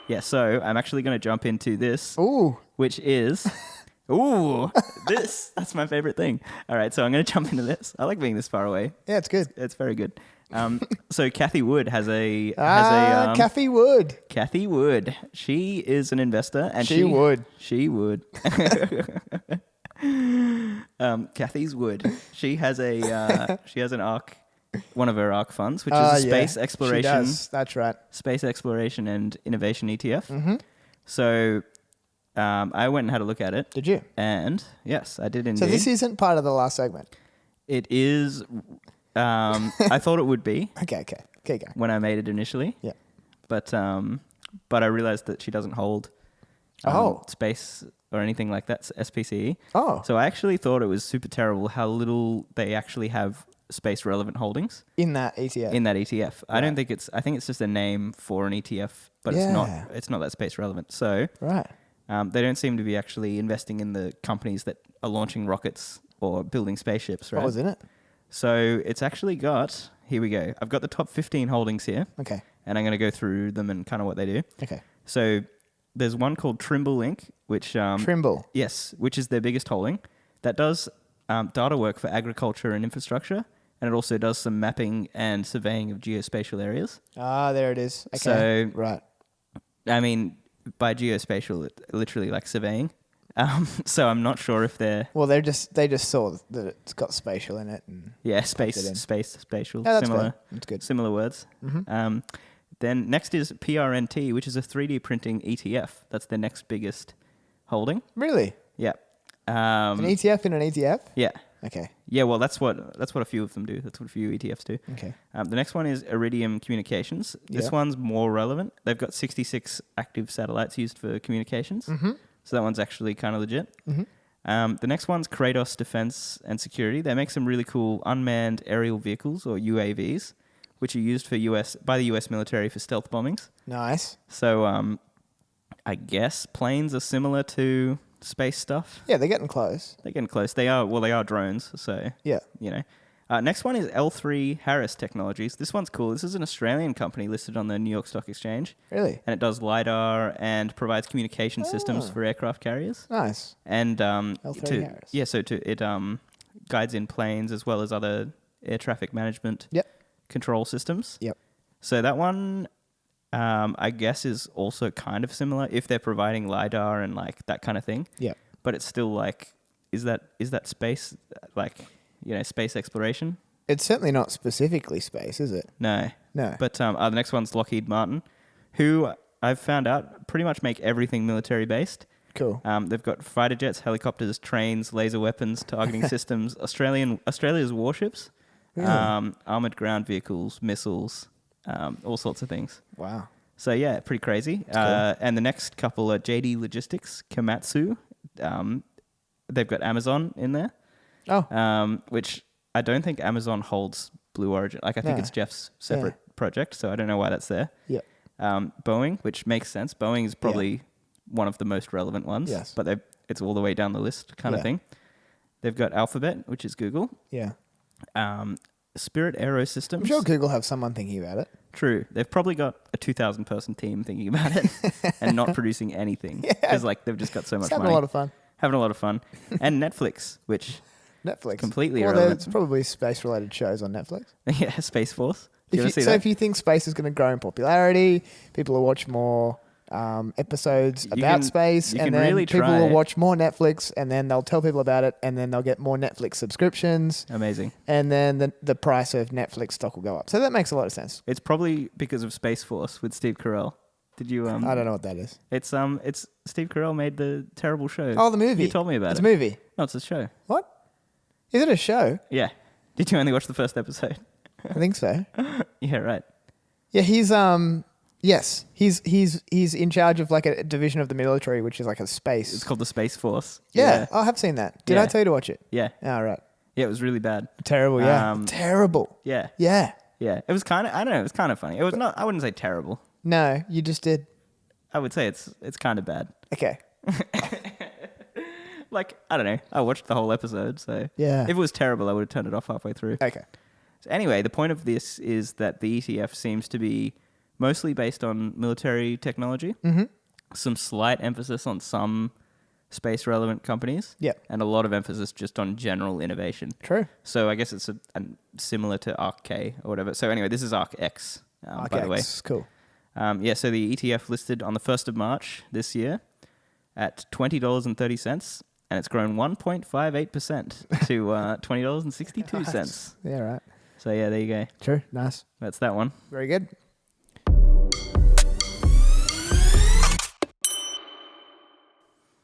Yeah, so I'm actually going to jump into this, Ooh. which is... Ooh, that's my favorite thing. All right, so I'm going to jump into this. I like being this far away. Yeah, it's good. It's very good. So Kathy Wood has a... Kathy Wood. Kathy Wood. She is an investor. And She would. She would. Kathy's Wood. She has an ARK, one of her ARK funds, which is a space exploration. She does. That's right. Space exploration and innovation ETF. Mm-hmm. So I went and had a look at it. Did you? And yes, I did indeed. So this isn't part of the last segment. It is. I thought it would be. Okay, go. When I made it initially. Yeah. But I realized that she doesn't hold space or anything like that, SPCE. Oh. So I actually thought it was super terrible how little they actually have space relevant holdings in that ETF. Right. I think it's just a name for an ETF, but it's not that space relevant. So right. They don't seem to be actually investing in the companies that are launching rockets or building spaceships, right? What was in it? So it's actually got, here we go. I've got the top 15 holdings here. Okay. And I'm going to go through them and kind of what they do. Okay. So there's one called Trimble Inc., which... Trimble? Yes, which is their biggest holding. That does data work for agriculture and infrastructure. And it also does some mapping and surveying of geospatial areas. Ah, there it is. Okay. So, right. I mean, by geospatial, it literally like surveying. So I'm not sure if they're... Well, they just saw that it's got spatial in it. And spatial. Yeah, that's good. That's good. Similar words. Mm-hmm. Then next is PRNT, which is a 3D printing ETF. That's their next biggest holding. Really? Yeah. An ETF in an ETF? Yeah. Okay. Yeah, well, that's what a few of them do. That's what a few ETFs do. Okay. The next one is Iridium Communications. This one's more relevant. They've got 66 active satellites used for communications. Mm-hmm. So that one's actually kind of legit. Mm-hmm. The next one's Kratos Defense and Security. They make some really cool unmanned aerial vehicles, or UAVs, which are used by the US military for stealth bombings. Nice. So I guess planes are similar to space stuff. Yeah, they're getting close. They are drones. So yeah, you know. Next one is L3 Harris Technologies. This one's cool. This is an Australian company listed on the New York Stock Exchange. Really? And it does LiDAR and provides communication systems for aircraft carriers. Nice. And L3 Harris. Yeah, so it guides in planes as well as other air traffic management control systems. Yep. So that one, I guess, is also kind of similar if they're providing LiDAR and like that kind of thing. Yeah. But it's still like, is that space, like... space exploration? It's certainly not specifically space, is it? No. But the next one's Lockheed Martin, who I've found out pretty much make everything military-based. Cool. They've got fighter jets, helicopters, trains, laser weapons, targeting systems, Australia's warships, armored ground vehicles, missiles, all sorts of things. Wow. So, yeah, pretty crazy. Cool. And the next couple are JD Logistics, Komatsu. They've got Amazon in there. Oh. Which I don't think Amazon holds Blue Origin. Like, I think it's Jeff's separate project, so I don't know why that's there. Yeah. Boeing, which makes sense. Boeing is probably one of the most relevant ones. Yes. But it's all the way down the list kind of thing. They've got Alphabet, which is Google. Yeah. Spirit Aerosystems. I'm sure Google have someone thinking about it. True. They've probably got a 2,000 person team thinking about it and not producing anything. Because they've just got so much money. Having a lot of fun. Having a lot of fun. And Netflix, which... Netflix. Completely irrelevant. There's probably space-related shows on Netflix. Yeah, Space Force. If you think space is going to grow in popularity, people will watch more episodes about space, and then people will watch more Netflix, and then they'll tell people about it, and then they'll get more Netflix subscriptions. Amazing. And then the price of Netflix stock will go up. So that makes a lot of sense. It's probably because of Space Force with Steve Carell. Did you? I don't know what that is. It's Steve Carell made the terrible show. Oh, the movie. You told me about it. It's a movie. No, it's a show. What? Is it a show? Yeah. Did you only watch the first episode? I think so. Yeah, right. Yeah, he's he's in charge of like a division of the military, which is like a space. It's called the Space Force. Yeah, I have seen that. Did I tell you to watch it? Yeah. Oh, right. Yeah, it was really bad. Terrible, yeah. Terrible. Yeah. Yeah. Yeah. It was kind of, I don't know, it was kind of funny. It was not, I wouldn't say terrible. No, you just did. I would say it's kind of bad. Okay. Like, I don't know. I watched the whole episode, so... Yeah. If it was terrible, I would have turned it off halfway through. Okay. So anyway, the point of this is that the ETF seems to be mostly based on military technology. Mm-hmm. Some slight emphasis on some space-relevant companies. Yeah. And a lot of emphasis just on general innovation. True. So I guess it's similar to ARKK or whatever. So anyway, this is ARKX, by the way. Cool. So the ETF listed on the 1st of March this year at $20.30, and it's grown 1.58% to $20.62. Nice. Yeah, right. So yeah, there you go. True. Nice. That's that one. Very good.